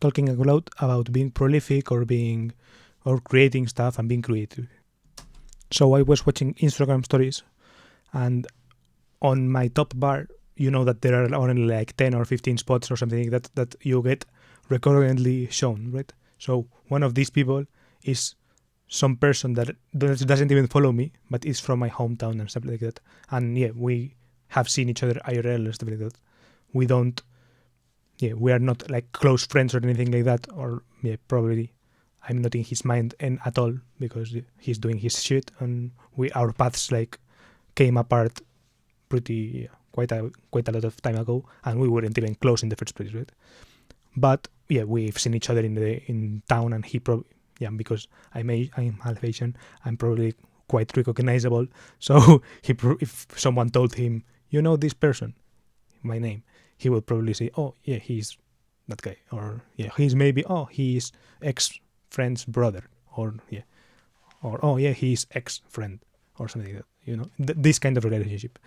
talking a lot about being prolific or creating stuff and being creative. So I was watching Instagram stories, and on my top bar, you know that there are only like 10 or 15 spots or something like that you get recurrently shown, right? So one of these people is some person that doesn't even follow me, but is from my hometown and stuff like that. And yeah, we have seen each other IRL and stuff like that. We are not like close friends or anything like that. Or yeah, probably I'm not in his mind at all, because he's doing his shit, and our paths like came apart pretty quite a lot of time ago, and we weren't even close in the first place, right? But yeah, we've seen each other in town, and he probably, because I'm half Asian, I'm probably quite recognizable. So if someone told him, you know this person, my name, he would probably say, oh yeah, he's that guy, or yeah, he's ex-friend's brother, or oh yeah, he's ex-friend, or something like that. This kind of relationship.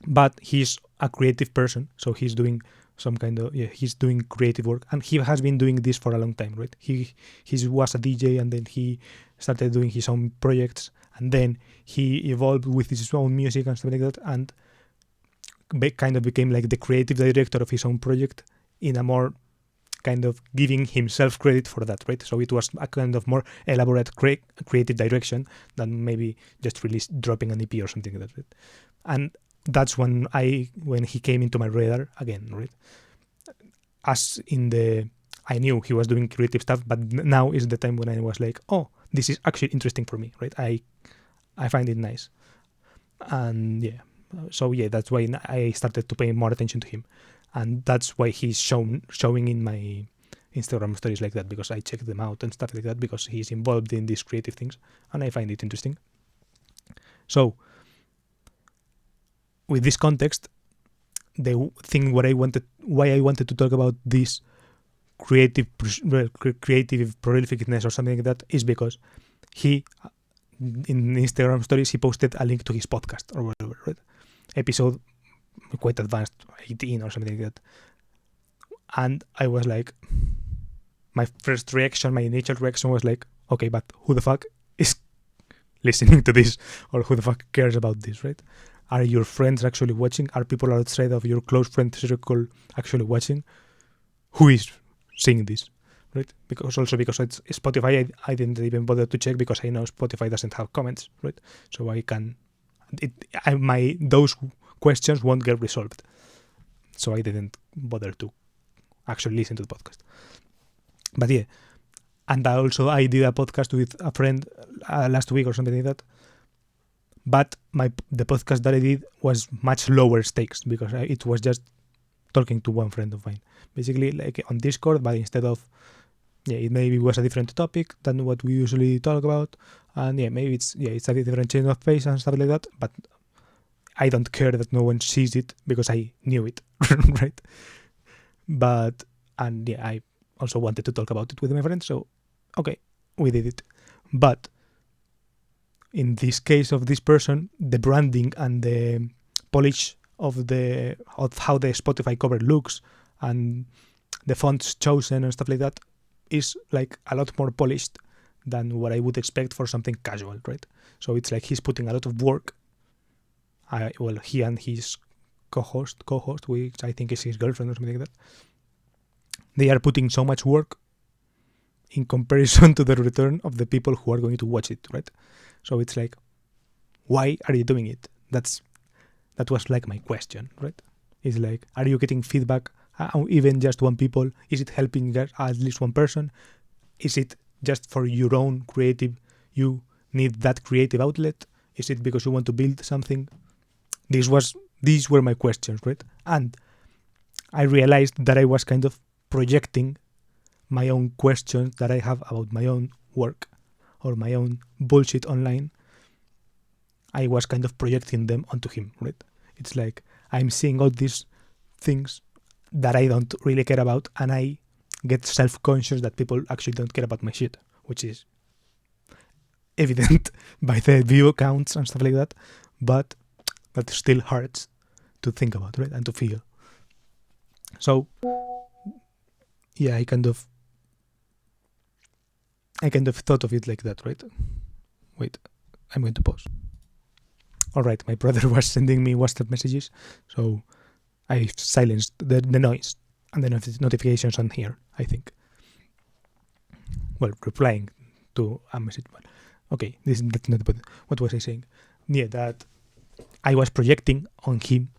But he's a creative person, so he's doing some kind of he's doing creative work, and he has been doing this for a long time, right? He was a DJ, and then he started doing his own projects, and then he evolved with his own music and stuff like that, and kind of became like the creative director of his own project, in a more kind of giving himself credit for that, right? So it was a kind of more elaborate creative direction than maybe just dropping an EP or something like that, right? And that's when he came into my radar again, right? I knew he was doing creative stuff, but now is the time when I was like, oh, this is actually interesting for me, right? I find it nice. And that's why I started to pay more attention to him. And that's why he's showing in my Instagram stories like that, because I check them out and stuff like that, because he's involved in these creative things, and I find it interesting. So, with this context, the thing why I wanted to talk about this creative prolificness or something like that is because he, in Instagram stories, he posted a link to his podcast or whatever, right? Episode quite advanced, 18 or something like that. And I was like, my initial reaction was like, okay, but who the fuck is listening to this, or who the fuck cares about this, right? Are your friends actually watching? Are people outside of your close friend circle actually watching? Who is seeing this, right? Because it's Spotify, I didn't even bother to check, because I know Spotify doesn't have comments, right? So those questions won't get resolved. So I didn't bother to actually listen to the podcast. But yeah, and I did a podcast with a friend last week or something like that. But the podcast that I did was much lower stakes, because it was just talking to one friend of mine, basically like on Discord. But instead of it maybe was a different topic than what we usually talk about, and maybe it's a different change of pace and stuff like that. But I don't care that no one sees it, because I knew it, right? But I also wanted to talk about it with my friends, so okay, we did it. But in this case of this person, the branding and the polish of how the Spotify cover looks and the fonts chosen and stuff like that is like a lot more polished than what I would expect for something casual, right? So it's like he's putting a lot of work. He and his co-host, which I think is his girlfriend or something like that, they are putting so much work in comparison to the return of the people who are going to watch it, right? So it's like, why are you doing it? That was like my question, right? It's like, are you getting feedback? Even just one people? Is it helping at least one person? Is it just for your own creative? You need that creative outlet? Is it because you want to build something? These were my questions, right? And I realized that I was kind of projecting my own questions that I have about my own work or my own bullshit online. I was kind of projecting them onto him, right? It's like I'm seeing all these things that I don't really care about, and I get self-conscious that people actually don't care about my shit, which is evident by the view counts and stuff like that, but that still hurts to think about, right? And to feel. So I kind of thought of it like that, right? Wait, I'm going to pause. All right, my brother was sending me WhatsApp messages, so I silenced the noise and the notifications on here, I think. Well, replying to a message. But okay, that's not the point. What was I saying? Yeah, that I was projecting on him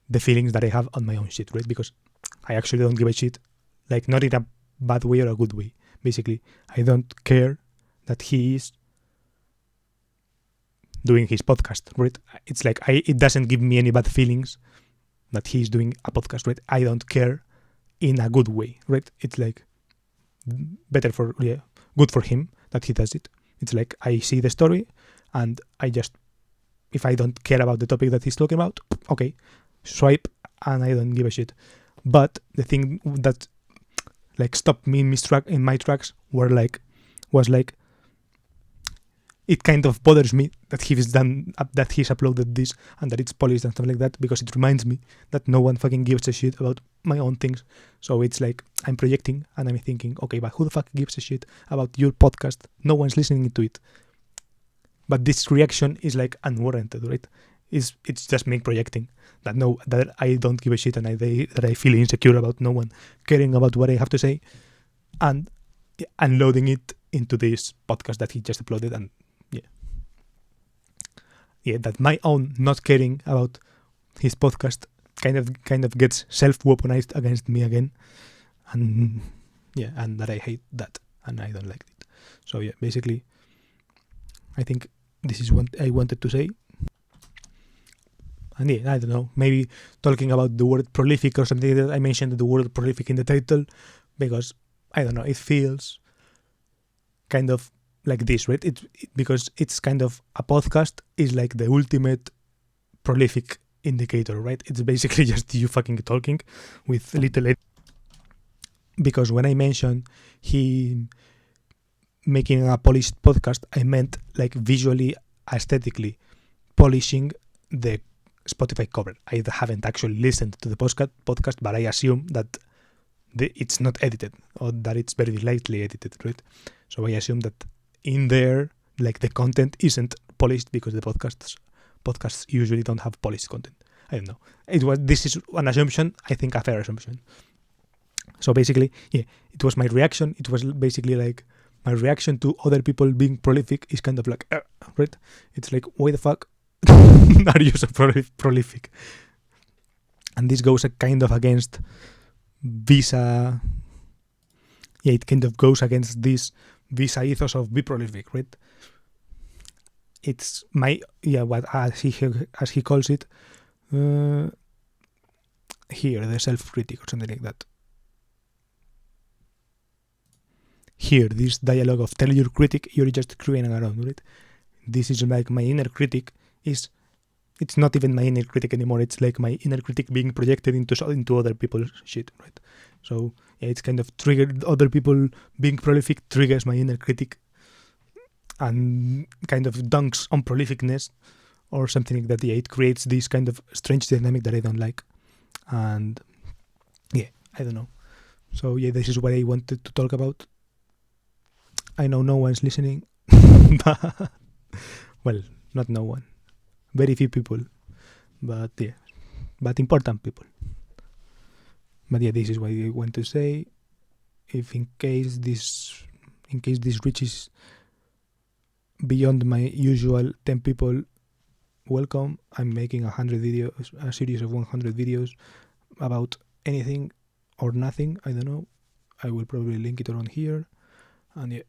the feelings that I have on my own shit, right? Because I actually don't give a shit, like not in a bad way or a good way. Basically, I don't care that he is doing his podcast, right? It's like it doesn't give me any bad feelings that he's doing a podcast, right? I don't care in a good way, right? It's like good for him that he does it. It's like I see the story and I just, if I don't care about the topic that he's talking about, okay, swipe and I don't give a shit. But the thing that like stopped me in my tracks was like it kind of bothers me that he's uploaded this and that it's polished and stuff like that, because it reminds me that no one fucking gives a shit about my own things. So it's like I'm projecting and I'm thinking, okay, but who the fuck gives a shit about your podcast? No one's listening to it. But this reaction is like unwarranted, right? It's just me projecting that I don't give a shit and that I feel insecure about no one caring about what I have to say and unloading it into this podcast that he just uploaded. And that my own not caring about his podcast kind of gets self-weaponized against me again, and that I hate that and I don't like it. So basically I think this is what I wanted to say. And I don't know, maybe talking about the word prolific or something like that. I mentioned the word prolific in the title because I don't know, it feels kind of like this, right? Because it's kind of a podcast is like the ultimate prolific indicator, right? It's basically just you fucking talking with little because when I mentioned he making a polished podcast, I meant like visually, aesthetically polishing the Spotify cover. I haven't actually listened to the podcast, but I assume that it's not edited or that it's very lightly edited, right? So I assume that in there, like the content isn't polished because the podcasts usually don't have polished content. I don't know. This is an assumption. I think a fair assumption. So basically, it was my reaction. It was basically like my reaction to other people being prolific is kind of like, right? It's like, why the fuck are you so prolific? And this goes kind of against Visa. It kind of goes against this Visa ethos of be prolific, right? It's my what as he calls it here, the self-critic or something like that. Here, this dialogue of tell your critic you're just screwing around, right? This is like my inner critic it's not even my inner critic anymore. It's like my inner critic being projected into other people's shit, right? So it's kind of triggered. Other people being prolific triggers my inner critic and kind of dunks on prolificness or something like that. It creates this kind of strange dynamic that I don't like. And I don't know. So this is what I wanted to talk about. I know no one's listening. Well, not no one. Very few people. But important people. But this is what I want to say. If in case this reaches beyond my usual 10 people, welcome. I'm making a series of 100 videos about anything or nothing. I don't know. I will probably link it around here. And